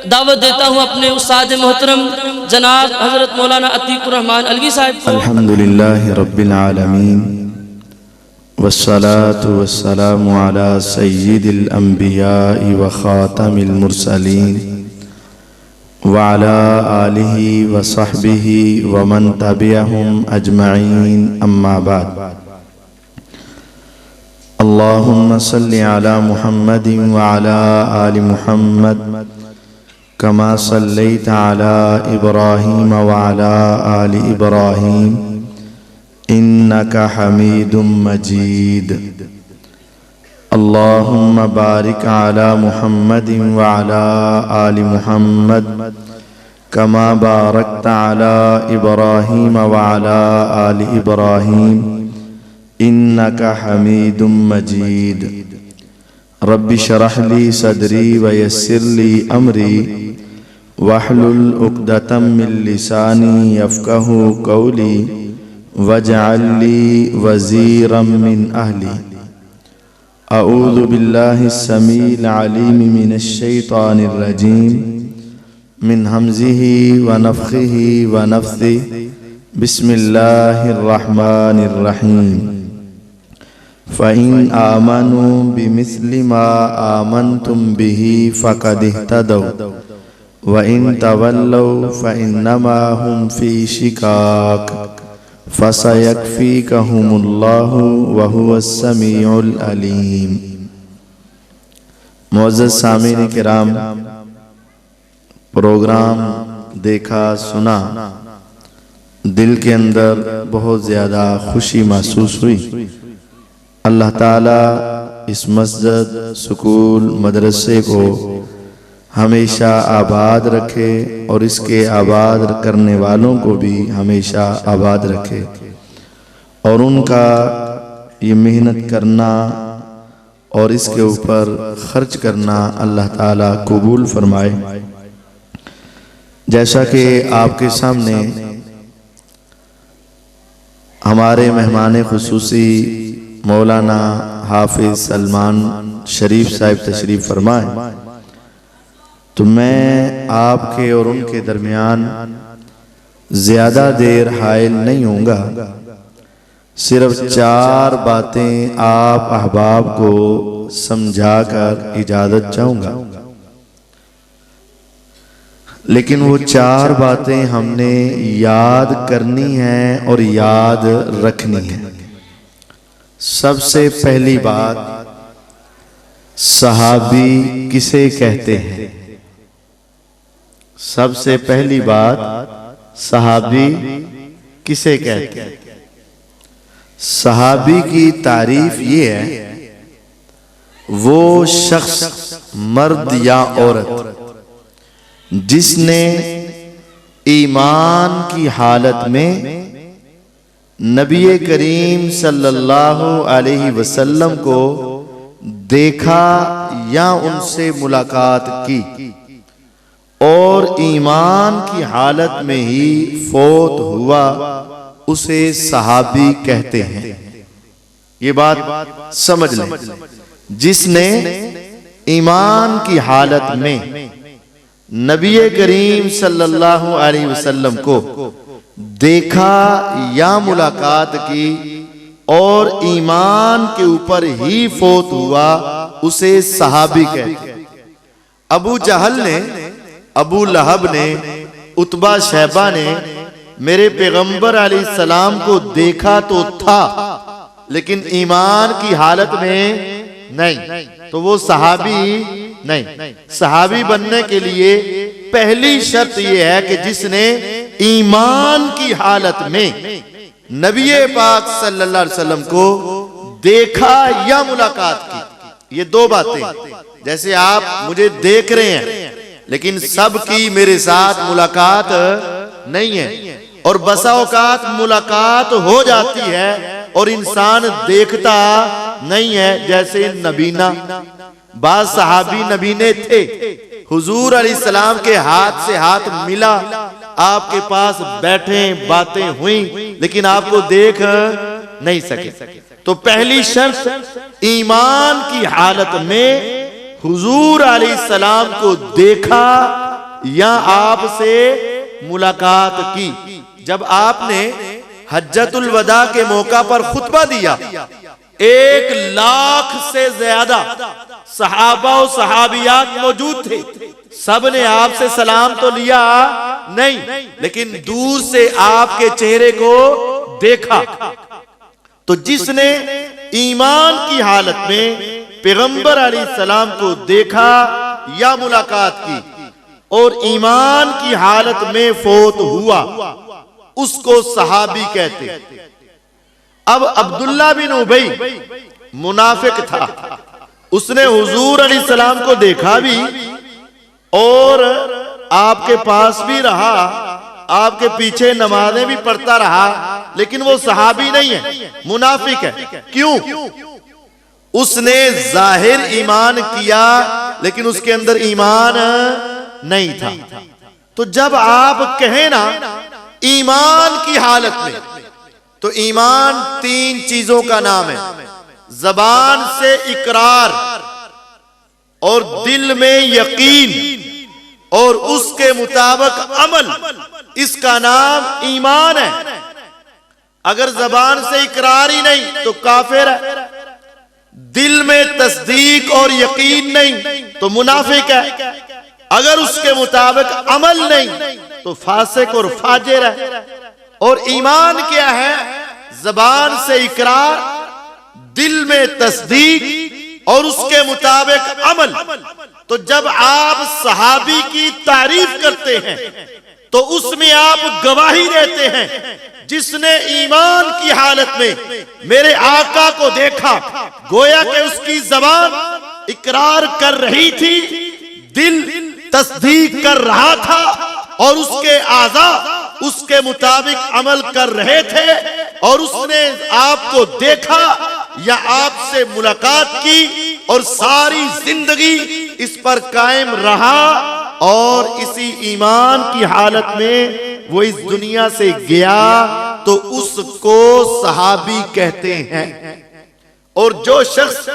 दावत देता हूँ अपने उस्ताद मोहतरम जनाब हज़रत मौलाना अतीकुर रहमान अलवी साहब को। अल्हम्दुलिल्लाहि रब्बिल आलमीन वस्सलातु वस्सलामु अला सय्यिदिल अंबिया'i व खातमिल मुरसलीन व अला आलिहि व सहबिहि व मन तबिअहुम अजमईन अम्मा बाद। अल्लाहुम्मा सल्लि अला मुहम्मदिन व अला आलि मुहम्मद कमा सल्लैता अला इब्राहीम व अला आलि इब्राहीम इन्नका हमीदुम मजीद। अल्लाहुम्मा बारिक अला मुहम्मदिन व अला आलि मुहम्मद कमा बारकता अला इब्राहीम व अला आलि इब्राहीम इन्नका हमीदुम मजीद। रब्बि शरह ली सदरी व यस्सिर ली अमरी वहलुल उक़दतम मिन लिसानी यफ़क़हू क़ौली वजअल ली वज़ीरम मिन अहली। अऊज़ु बिल्लाहि स्समीइल अलीम मिनश शैतानिर रजीम मिन हमज़िही व नफ़ख़िही व नफ़्सिही। बिस्मिल्लाहिर रहमानिर रहीम। फ़इन आमनू बिमिस्लि मा आमनतुम बिही फ़क़द इह्तदौ व इन तवल्लौ फ़इन्नमा हुम फ़ी शिक़ाक़ फ़सयक्फ़ीकहुमुल्लाहु व हुवस्समीउल अलीम। मुअज़्ज़ज़ सामीन किराम, प्रोग्राम देखा सुना, दिल के अंदर बहुत ज़्यादा खुशी महसूस हुई। अल्लाह ताला इस मस्जिद, स्कूल, मदरसे को हमेशा आबाद रखे और इसके आबाद करने वालों को भी हमेशा आबाद रखे और उनका ये मेहनत करना और इसके ऊपर खर्च करना अल्लाह ताला कबूल फरमाए। जैसा कि आपके सामने हमारे मेहमान खुसूसी मौलाना हाफिज सलमान शरीफ साहिब तशरीफ फरमाए, तो मैं आपके और उनके दरमियान ज्यादा देर हायल नहीं होऊंगा। सिर्फ 4 बातें आप अहबाब को समझाकर इजाजत चाहूंगा, लेकिन वो 4 बातें हमने याद करनी हैं और याद रखनी है। सबसे पहली बात, सहाबी किसे कहते हैं? सबसे पहली बात, सहाबी किसे कहते हैं? सहाबी की तारीफ ये है, वो शख्स, मर्द या औरत, जिसने ईमान की हालत में नबी करीम सल्लल्लाहु अलैहि वसल्लम को देखा या उनसे मुलाकात की और ईमान की हालत में ही फौत हुआ, उसे सहाबी कहते हैं। ये बात समझ लें। जिसने ईमान की हालत में नबी करीम सल्लल्लाहु अलैहि वसल्लम को देखा या मुलाकात की और ईमान के ऊपर ही फौत हुआ, उसे सहाबी कहते हैं। अबू जहल ने, अबू लहब ने, उतबा शैबा ने मेरे पैगंबर अलैहिस्सलाम को देखा तो था, लेकिन ईमान की हालत में नहीं, तो वो सहाबी नहीं। सहाबी बनने के लिए पहली शर्त यह है कि जिसने ईमान की हालत में नबी पाक सल्लल्लाहु अलैहि वसल्लम को देखा या मुलाकात की। ये 2 बातें, जैसे आप मुझे देख रहे हैं लेकिन सबकी मेरे साथ मुलाकात नहीं है, और बसा औकात मुलाकात हो जाती है और इंसान देखता नहीं है। जैसे नबीना, बाज सहाबी नबीने थे, हुजूर अलैहिस्सलाम के हाथ से हाथ मिला, आपके पास बैठे, बातें हुई, लेकिन आपको देख नहीं सके। तो पहली शर्त, ईमान की हालत में हुजूर अलैहिस्सलाम को देखा या आपसे मुलाकात की। जब आपने हज्जतुल वदा के मौका पर खुतबा दिया, 1 लाख से ज्यादा सहाबा और सहाबियात मौजूद थे। सब ने आपसे सलाम तो लिया नहीं, लेकिन दूर से आपके चेहरे को देखा। तो जिसने ईमान की हालत में पैगंबर अलैहिस्सलाम को देखा या मुलाकात की और ईमान की हालत में फौत हुआ, उसको सहाबी कहते। अब अब्दुल्ला बिन उबई मुनाफिक था, उसने हुजूर अलैहिस्सलाम को देखा भी और आपके पास भी रहा, आपके पीछे नमाजें भी पढ़ता रहा, लेकिन वो सहाबी नहीं है, मुनाफिक है। क्यों? उसने जाहिर ईमान किया लेकिन उसके अंदर ईमान नहीं था। तो जब आप कहें ना ईमान की हालत में, तो ईमान 3 चीजों का नाम है। जबान से इकरार और दिल में यकीन और उसके मुताबिक अमल, इसका नाम ईमान है। अगर जबान से इकरार ही नहीं तो काफिर है, दिल में तस्दीक और यकीन नहीं तो मुनाफिक है, अगर उसके मुताबिक अमल नहीं तो फासिक और फाजिर है। और ईमान क्या है? जबान से इकरार, दिल में तस्दीक और उसके मुताबिक अमल। तो जब आप सहाबी की तारीफ करते हैं तो उसमें आप गवाही देते हैं, जिसने ईमान की हालत में मेरे आका को देखा, गोया कि उसकी जबान इकरार कर रही थी, दिल तस्दीक कर रहा था और उसके आज़ा उसके मुताबिक अमल कर रहे थे, और उसने आपको देखा या आपसे मुलाकात की और सारी जिंदगी इस पर कायम रहा, और इसी ईमान की हालत में वो इस दुनिया से गया, तो उसको सहाबी कहते हैं। और जो शख्स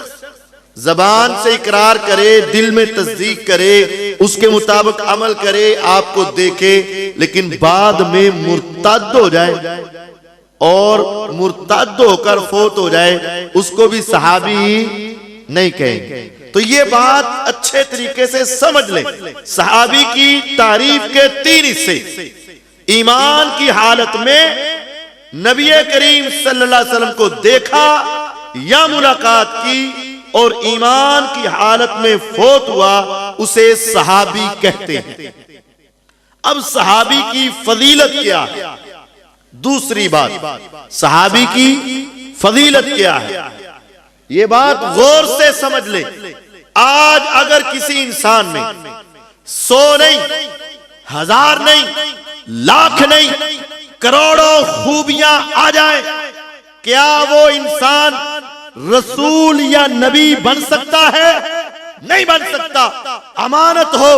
जबान से इकरार करे, दिल में तस्दीक करे, उसके मुताबिक अमल करे, आपको देखे, लेकिन बाद में मुर्तद हो जाए और मुर्तद होकर फौत हो जाए, उसको भी सहाबी नहीं कहेंगे। तो ये बात अच्छे तरीके से समझ ले। सहाबी की तारीफ के 3 हिस्से। ईमान की हालत में नबी करीम सल्लल्लाहु अलैहि वसल्लम को देखा या मुलाकात की और ईमान की हालत में फौत हुआ, उसे सहाबी कहते हैं। अब सहाबी की फजीलत क्या है? दूसरी बात, सहाबी की फजीलत क्या है? ये बात गौर से समझ ले। आज अगर किसी इंसान में 100 नहीं, 1000 नहीं, लाख नहीं, करोड़ों खूबियां आ जाए, क्या वो इंसान रसूल या नबी बन सकता है? नहीं बन सकता। अमानत हो,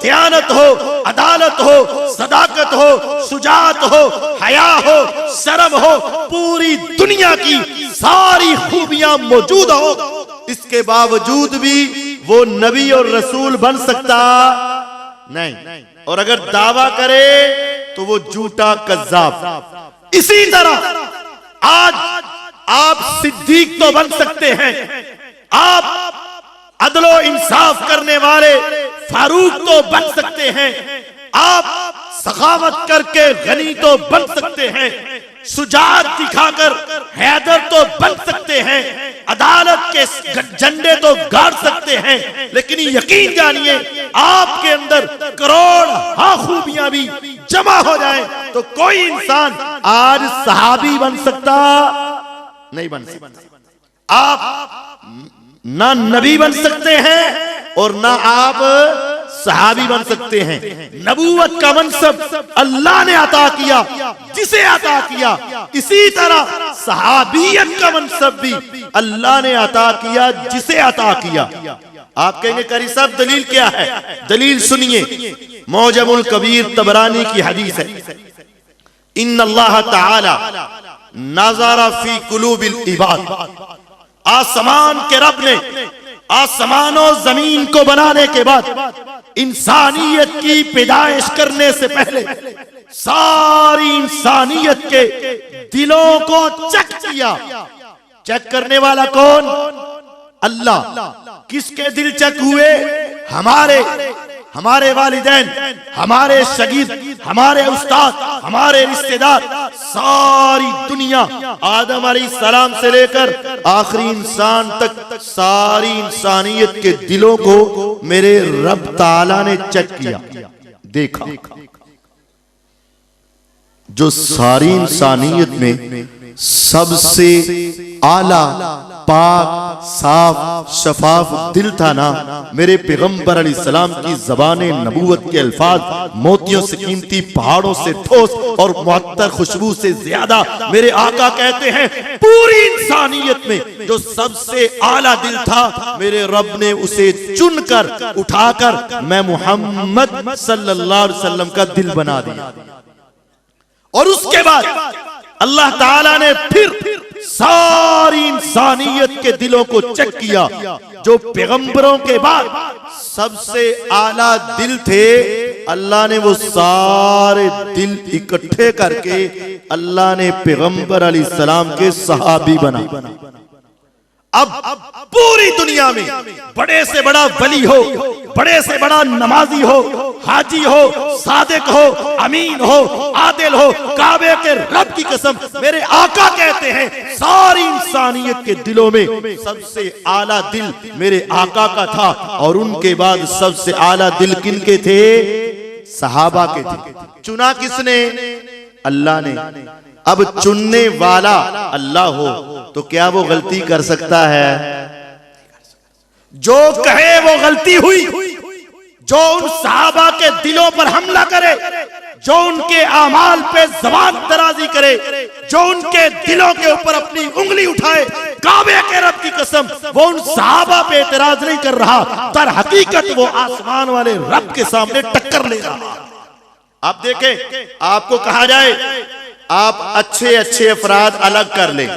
दयानत हो, अदालत हो, सदाकत हो, शुजाअत हो, हया हो, शर्म हो, पूरी दुनिया की सारी खूबियां मौजूद हो, इसके बावजूद भी वो नबी और रसूल बन सकता नहीं। और अगर दावा करे तो वो झूठा कज़्ज़ाब। इसी तरह आज आप सिद्दीक तो बन सकते हैं, आप अदलो इंसाफ करने वाले फारूक तो बन सकते हैं, आप सखावत करके गनी तो बन सकते हैं, शुजाअत दिखाकर हैदर तो बन सकते हैं, अदालत के झंडे तो गाड़ सकते हैं, लेकिन यकीन जानिए आपके अंदर करोड़ खूबियां भी जमा हो जाए तो कोई इंसान आज सहाबी बन सकता नहीं बन सकता। आप ना नबी बन सकते हैं और ना आप सहाबी बन सकते हैं। नबूवत का मनसब अल्लाह ने अता किया जिसे अता किया, इसी तरह सहाबियत का मनसब भी अल्लाह ने अता किया जिसे अता किया। आप कहेंगे कारी साहब दलील क्या है? दलील सुनिए, मौजमुल कबीर तबरानी की हदीस है, इन्नल्लाह तआला नज़रा फी कुलूबिल इबाद। आसमान के रब ने आसमान और जमीन को बनाने के बाद इंसानियत की पैदाइश करने से पहले सारी इंसानियत के दिलों को चेक किया। चेक करने वाला कौन? अल्लाह। किसके दिल चेक हुए? हमारे वालिदैन, हमारे शगीद, हमारे उस्ताद, हमारे रिश्तेदार, सारी दुनिया आदम अलैहिस्सलाम से लेकर आखिरी इंसान तक सारी इंसानियत के दिलों को मेरे रब ताला ने चेक किया, देखा। जो सारी इंसानियत में सबसे आला, पाक, साफ, शफाफ दिल था ना, मेरे पैगंबर अलैहिस्सलाम की ज़बाने नबूवत के अल्फाज मोतियों से कीमती, पहाड़ों से ठोस और मुअत्तर खुशबू से ज्यादा मेरे आका कहते हैं पूरी इंसानियत में जो सबसे आला दिल था, मेरे रब ने उसे चुनकर उठाकर मैं मोहम्मद सल्लल्लाहु अलैहि वसल्लम का दिल बना दिया। और उसके बाद अल्लाह ताला ने फिर सारी इंसानियत के दिलों को चेक किया। जो पैगंबरों के बाद सबसे आला दिल थे, अल्लाह ने वो सारे दिल इकट्ठे करके अल्लाह ने पैगंबर अलैहिस्सलाम के सहाबी बना। अब पूरी दुनिया में बड़े से बड़ा वली हो, बड़े से बड़ा नमाजी हो, हाजी हो, सादिक हो, अमीन हो, आदिल हो, काबे के रब की कसम मेरे आका कहते हैं सारी इंसानियत के दिलों में सबसे आला दिल मेरे आका का था। और उनके बाद सबसे आला दिल किनके थे? सहाबा के थे। चुना किसने? अल्लाह ने। अब चुनने वाला अल्लाह हो तो क्या वो गलती कर सकता है? जो कहे वो गलती हुई, जो उन सहाबा के दिलों पर हमला करे, जो उनके आमाल पे ज़बान दराजी करे, जो उनके दिलों के ऊपर अपनी उंगली उठाए, काबे के रब की कसम वो उन सहाबा पे एतराज नहीं कर रहा, दर हकीकत वो आसमान वाले रब के सामने टक्कर ले रहा। आप देखें, आपको कहा जाए आप अच्छे अच्छे अफराद अलग कर ले,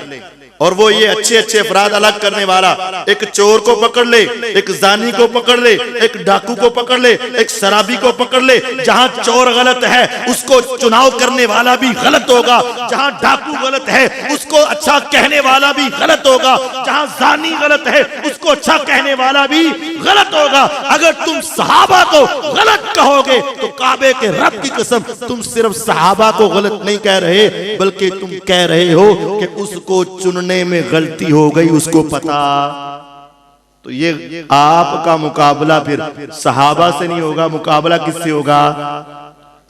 और वो ये अच्छे अच्छे अपराध अलग करने वाला एक चोर को पकड़ ले, एक जानी को पकड़ ले, एक डाकू को पकड़ ले, एक शराबी को पकड़ ले। जहां चोर गलत है उसको चुनाव करने वाला भी गलत होगा, जहां डाकू गलत है उसको अच्छा कहने वाला भी गलत होगा, जहां जानी गलत है उसको अच्छा कहने वाला भी गलत होगा। अगर तुम सहाबा को गलत कहोगे तो काबे के रब की कसम तुम सिर्फ सहाबा को गलत नहीं कह रहे, बल्कि तुम कह रहे हो कि उसको चुनने में गलती हो गई, उसको पता। तो ये आपका मुकाबला फिर सहाबा से नहीं होगा, मुकाबला किससे होगा?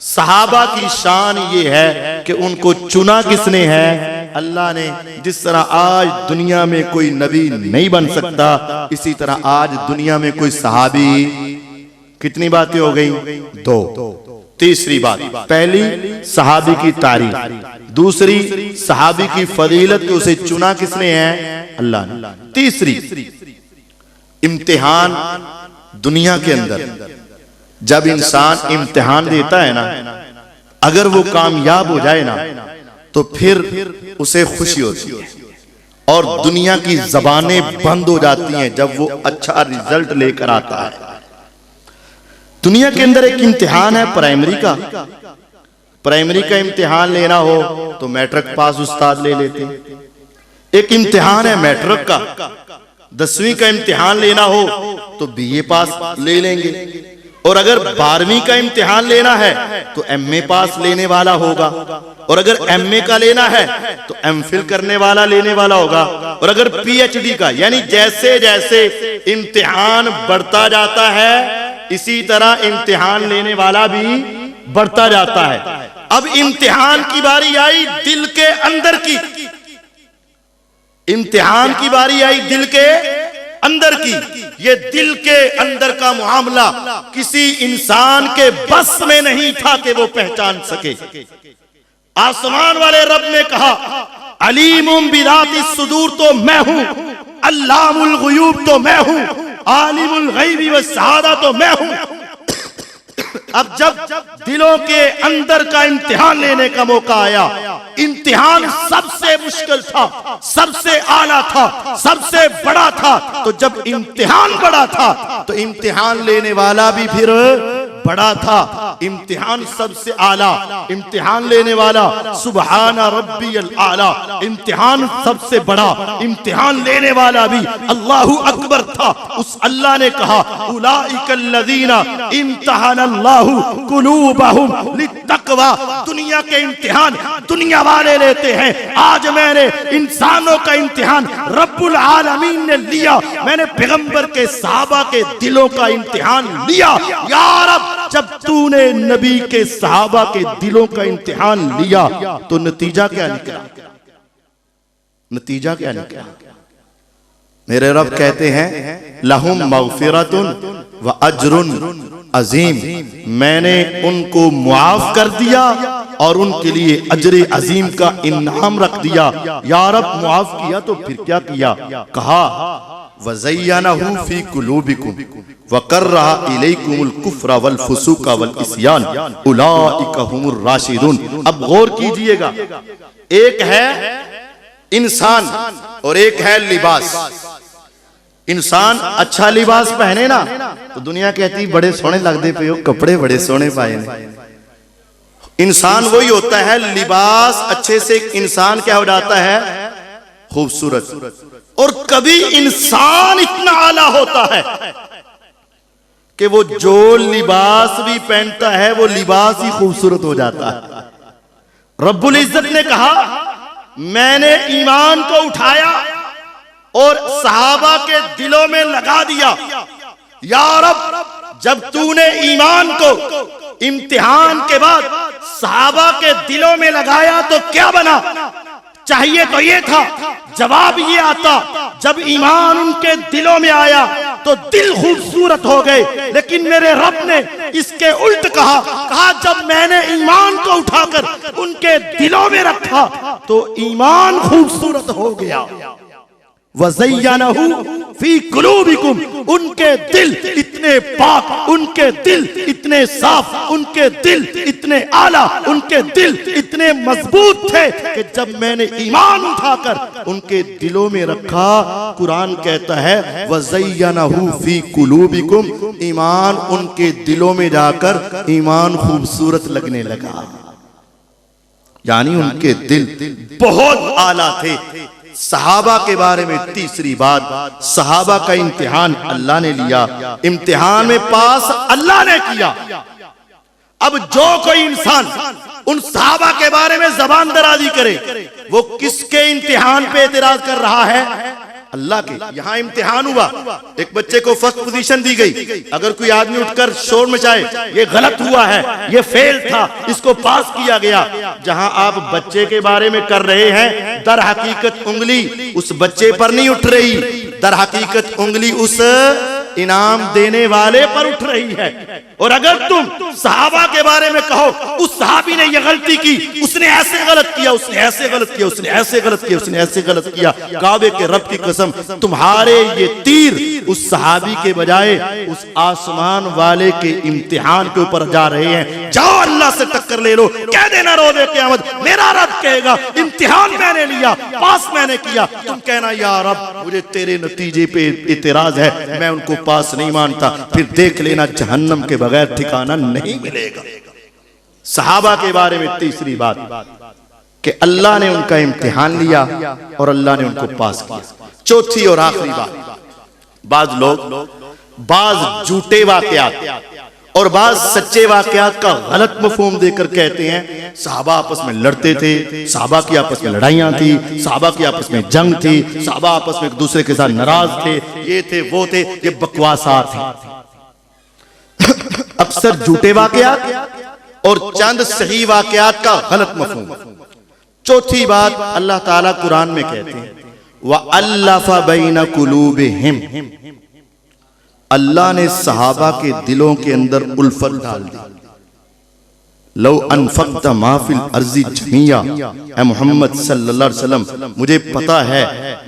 सहाबा की शान ये है कि उनको चुना किसने है? अल्लाह ने। जिस तरह आज दुनिया में कोई नबी नहीं बन सकता, इसी तरह आज दुनिया में कोई सहाबी। कितनी बातें हो गई? दो। तीसरी बात, पहली सहाबी की तारीफ, दूसरी सहाबी की फजीलत कि उसे चुना किसने है? अल्लाह ने। तीसरी, इम्तिहान। दुनिया के अंदर जब इंसान इम्तिहान देता है ना, अगर वो कामयाब हो जाए ना तो फिर उसे खुशी होती है और दुनिया की जबानें बंद हो जाती हैं जब वो अच्छा रिजल्ट लेकर आता है। दुनिया के अंदर एक इम्तिहान है प्राइमरी का। प्राइमरी का इम्तिहान लेना हो तो मैट्रिक पास उस्ताद ले लेते हैं। एक इम्तिहान है मैट्रिक का। 10वीं का इम्तिहान लेना हो तो बीए पास ले लेंगे, और अगर 12वीं का इम्तिहान लेना है तो एमए पास लेने वाला होगा, और अगर एमए का लेना है तो एमफिल करने वाला लेने वाला होगा, और अगर पीएचडी का, यानी जैसे जैसे इम्तिहान बढ़ता जाता है इसी तरह इम्तिहान लेने वाला भी बढ़ता जाता है। अब इम्तिहान की बारी आई दिल के अंदर की, इम्तिहान की बारी आई दिल के अंदर की। ये दिल के अंदर का मामला किसी इंसान के बस में नहीं था कि वो पहचान सके। आसमान वाले रब ने कहा अलीमुम बिराति सुदूर तो मैं हूं, अल्लामुल गुयूब तो मैं हूं, आलिमुल गैबी व शहादा तो मैं हूं। अब जब दिलों के अंदर का इम्तिहान लेने का मौका आया, इम्तिहान सबसे मुश्किल था, सबसे आला था, सबसे बड़ा था। तो जब इम्तिहान बड़ा था तो इम्तिहान लेने वाला भी फिर बड़ा था। इम्तिहान सबसे आला, इम्तिहान लेने वाला सुबहाना रब्बियल आला, इम्तिहान सबसे बड़ा, इम्तिहान लेने वाला भी अल्लाहु अकबर था। उस अल्लाह ने कहा उलाइकल्लज़ीना इम्तहनल्लाहु कुलूबहुम लित्तक़वा। दुनिया के इम्तिहान दुनिया वाले लेते हैं, आज मैंने इंसानों का इम्तिहान रब्बुल आलमीन ने लिया। मैंने पैगंबर के सहाबा के दिलों का इम्तिहान लिया। या रब, जब तूने नबी के सहाबा के दिलों का इम्तिहान लिया तो नतीजा क्या निकला? नतीजा क्या निकला? मेरे रब कहते हैं लहुम मगफिरतुन व अजरुन अजीम। मैंने उनको मुआफ कर दिया और उनके लिए अजर अजीम का इनाम रख दिया। या रब, मुआफ किया तो फिर क्या किया? कहा वज़य्यनहु फी कुलूबिकुम वकर्रहा इलैकुमुल कुफ्र वल फुसूक वल इस्यान उलाइका हुमुर राशिदून। अब गौर कीजिएगा, एक है इंसान और एक है लिबास। इंसान अच्छा लिबास पहने ना तो दुनिया कहती बड़े सोने लगते पे हो, कपड़े बड़े सोने पाए ने। इंसान वही होता है, लिबास अच्छे से इंसान क्या हो जाता है? खूबसूरत। और कभी इंसान इतना आला होता है कि वो जो लिबास भी पहनता है वो लिबास ही खूबसूरत हो जाता है। रब्बुल इज्जत ने कहा मैंने ईमान को उठाया और सहाबा के दिलों में लगा दिया। या रब, जब तूने ईमान को इम्तिहान के बाद सहाबा के दिलों में लगाया तो क्या बना? चाहिए तो ये था, जवाब ये आता जब ईमान उनके दिलों में आया तो दिल खूबसूरत हो गए। लेकिन मेरे रब ने इसके उल्ट कहा जब मैंने ईमान को उठाकर उनके दिलों में रखा तो ईमान खूबसूरत हो गया। वज़य्यनहु फी कुलूबिकुम, उनके दिल इतने पाक, उनके दिल इतने साफ, उनके दिल इतने आला, उनके दिल इतने मजबूत थे कि जब मैंने ईमान उठाकर उनके दिलों में रखा, कुरान कहता है वज़य्यनहु फी कुलूबिकुम, ईमान उनके दिलों में जाकर ईमान खूबसूरत लगने लगा। यानी उनके दिल बहुत आला थे। सहाबा के बारे में तीसरी बात, सहाबा का इम्तिहान अल्लाह ने लिया, इम्तिहान में पास अल्लाह ने किया। अब जो कोई इंसान उन सहाबा के बारे में जबान दराजी करे वो किसके इम्तिहान पे एतराज कर रहा है? अल्लाह के। यहां इम्तिहान हुआ, एक बच्चे को फर्स्ट पोजीशन दी गई। अगर कोई आदमी उठकर शोर मचाए ये गलत हुआ है, ये फेल था, इसको पास किया गया। जहां आप बच्चे के बारे में कर रहे हैं, दर हकीकत उंगली उस बच्चे पर नहीं उठ रही, दर हकीकत उंगली उस इनाम देने वाले पर उठ रही है। और अगर तुम सहाबा के बारे में कहो उस सहाबी ने ये गलती की, उसने ऐसे गलत किया, उसने ऐसे गलत किया, उसने ऐसे गलत किया, उसने ऐसे गलत किया, काबे के रब की कसम तुम्हारे ये तीर उस सहाबी के बजाय उस आसमान वाले के इम्तिहान के ऊपर जा रहे हैं। जाओ अल्लाह से टक्कर ले लो, कह देना रोज़े क़यामत मेरा रब कहेगा इम्तिहान मैंने लिया, पास मैंने किया। तुम कहना या रब मुझे तेरे नतीजे पे इतराज है, मैं उनको पास नहीं मानता। फिर देख लेना जहन्नम के बगैर ठिकाना नहीं मिलेगा। सहाबा के बारे में तीसरी बात कि अल्लाह ने उनका इम्तिहान लिया और अल्लाह ने उनको पास किया। चौथी और आखिरी बात, बाज लोग बाज झूठे वाकयात और बाज सच्चे वाकयात का गलत मफहूम देकर कहते हैं सहाबा आपस में लड़ते थे, सहाबा की आपस में लड़ाइयां थी, सहाबा की आपस में जंग थी, सहाबा आपस में एक दूसरे के साथ नाराज थे, ये थे वो थे, ये बकवासात थे। अक्सर झूठे वाकयात और चंद सही वाकयात का गलत मफहूम। चौथी बात अल्लाह ताला कुरान में कहते हैं व अल्लफ़ बैन कुलूबिहिम, अल्लाह ने सहाबा के दिलों के अंदर उल्फत डाल दी। लौ अनफक़्ता मा फ़िल अर्ज़ि जमिया, ए मोहम्मद सल्लल्लाहु अलैहि वसल्लम मुझे पता है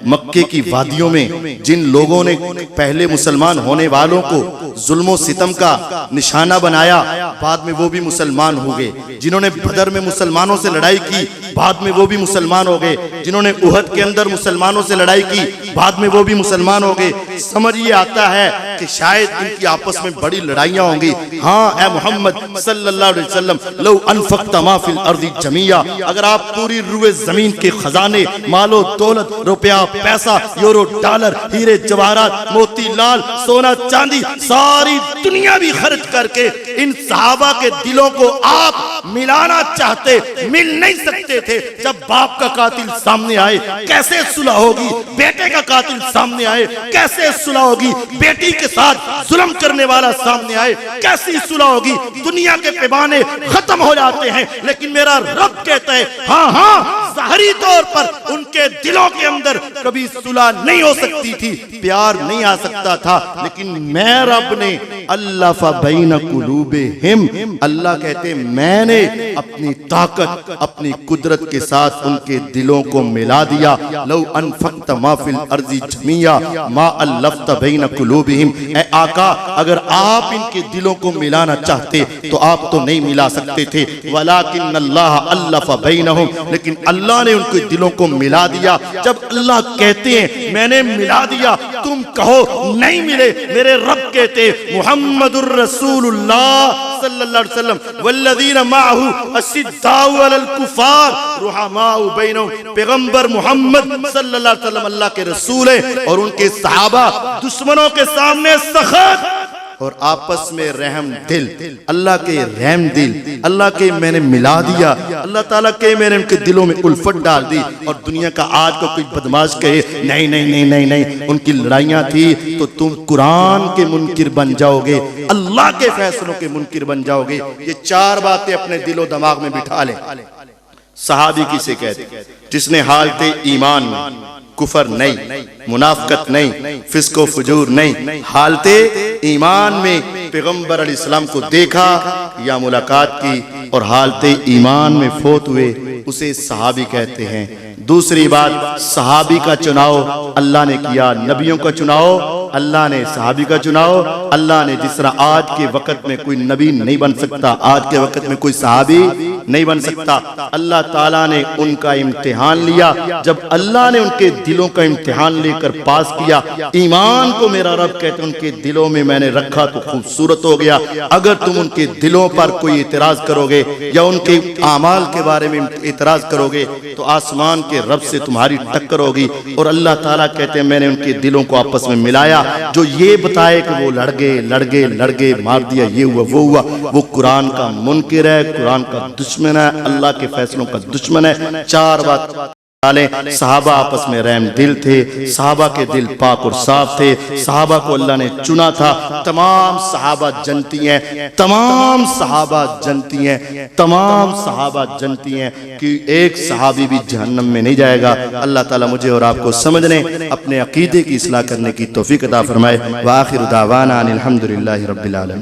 मक्के की वादियों में जिन लोगों ने पहले मुसलमान होने वालों को जुल्म सितम का निशाना बनाया, बाद में वो भी मुसलमान हो गए। जिन्होंने बदर में मुसलमानों से लड़ाई की, बाद में वो भी मुसलमान हो गए। जिन्होंने उहद के अंदर मुसलमानों से लड़ाई की, बाद में वो भी मुसलमान हो गए। समझ ये आता है कि शायद इनकी आपस में बड़ी लड़ाइयां होंगी। हाँ ए मोहम्मद सल्लल्लाहु अलैहि वसल्लम, लौ अनफक़्ता मा फिल अर्ज़ि जमीया, अगर आप पूरी रुए जमीन के खजाने, मालो दौलत, रुपया पैसा, यूरो डॉलर, हीरे जवाहरात, मोती लाल, सोना चांदी, सारी दुनिया भी खर्च करके इन सहाबा के दिलों को आप मिलाना चाहते, मिल नहीं सकते थे। जब बाप का कातिल सामने आए कैसे सुलह होगी, बेटे का कातिल सामने आए कैसे सुलह होगी, बेटी के साथ जुल्म करने वाला सामने आए कैसी सुलह होगी। दुनिया के पैमाने खत्म हो जाते हैं, लेकिन मेरा रब कहता है हाँ हाँ, ज़ाहिरी तौर पर उनके दिलों के अंदर कभी सुलह नहीं हो सकती थी, प्यार नहीं आ सकता था, लेकिन मैं रब ने अल्लाफ़ बैन कुलूबिहिम, अल्लाह कहते मैंने अपनी ताकत, अपनी कुदरत के साथ उनके दिलों को मिला दिया। लौ अनफक़्ता मा फिल अर्ज़ि जमीया मा अल्लफ़्ता बैन कुलूबिहिम, ए आका अगर आप इनके दिलों को मिलाना चाहते तो आप तो नहीं मिला सकते थे। वलाकिन अल्लाह अल्लफ़ बैनहुम, लेकिन अल्लाह ने उनके दिलों को मिला दिया। जब अल्लाह कहते हैं मैंने मिला दिया, तुम कहो नहीं मिले, मेरे रब कहते मुहम्मदुर रसूलुल्लाह सल्लल्लाहु अलैहि वसल्लम वल्लज़ीना माअहु अशिद्दाउ अलल कुफ़ार रुहमाउ बैनहुम, पैगंबर मोहम्मद सल्लल्लाहु अलैहि वसल्लम अल्लाह के रसूल है और उनके सहाबा दुश्मनों के सामने सख्त और आपस में रहम दिल। अल्लाह के रहम दिल, अल्लाह के मैंने मिला दिया, अल्लाह ताला के मैंने उनके दिलों में उल्फत डाल दी। और दुनिया का आज को कोई बदमाश कहे नहीं नहीं नहीं नहीं नहीं उनकी लड़ाइयाँ थी, तो तुम कुरान के मुनकिर बन जाओगे, अल्लाह के फैसलों के मुनकिर बन जाओगे। ये चार बातें अपने दिलो दिमाग में बिठा ले। सहाबी किसे कहते? जिसने हालते ईमान में कुफर नहीं, मुनाफकत नहीं, फिस्को फुजूर नहीं, हालते ईमान में पैगंबर अलैहिस्सलाम को देखा या मुलाकात की और हालते ईमान में फोत हुए, उसे सहाबी कहते हैं। दूसरी बात, सहाबी का चुनाव अल्लाह ने किया, नबियों का चुनाव अल्लाह ने, सहाबी का चुनाव अल्लाह ने। जिस तरह आज के वक्त में कोई नबी नहीं बन सकता, आज के वक्त में कोई सहाबी नहीं बन सकता, अल्लाह ताला ने उनका इम्तिहान लिया। जब अल्लाह ने उनके दिलों का इम्तिहान लेकर पास किया, ईमान को मेरा रब कहते उनके दिलों में मैंने रखा तो खूबसूरत हो गया। अगर तुम उनके दिलों पर कोई इतराज करोगे या उनके आमाल के बारे में इतराज करोगे तो आसमान के रब से तुम्हारी टक्कर होगी। और अल्लाह ताला कहते हैं मैंने उनके दिलों को आपस में मिलाया। जो ये बताए कि वो लड़ गए मार दिया, ये हुआ वो हुआ, वो कुरान का मुनकिर है, कुरान का दुश्मन है, अल्लाह के फैसलों का दुश्मन है। चार बात सहाबा आपस में रहम दिल थे, सहाबा के दिल पाक और साफ थे, सहाबा को अल्लाह ने चुना था। तमाम सहाबा जनती हैं, तमाम सहाबा जनती हैं, तमाम सहाबा जनती हैं कि एक सहाबी भी जहन्नम में नहीं जाएगा। अल्लाह ताला मुझे और आपको समझने, अपने अकीदे की इस्लाह करने की तौफीक अता फरमाए। व आखिर दावाना अनिल हम्दुलिल्लाहि रब्बिल आलमीन।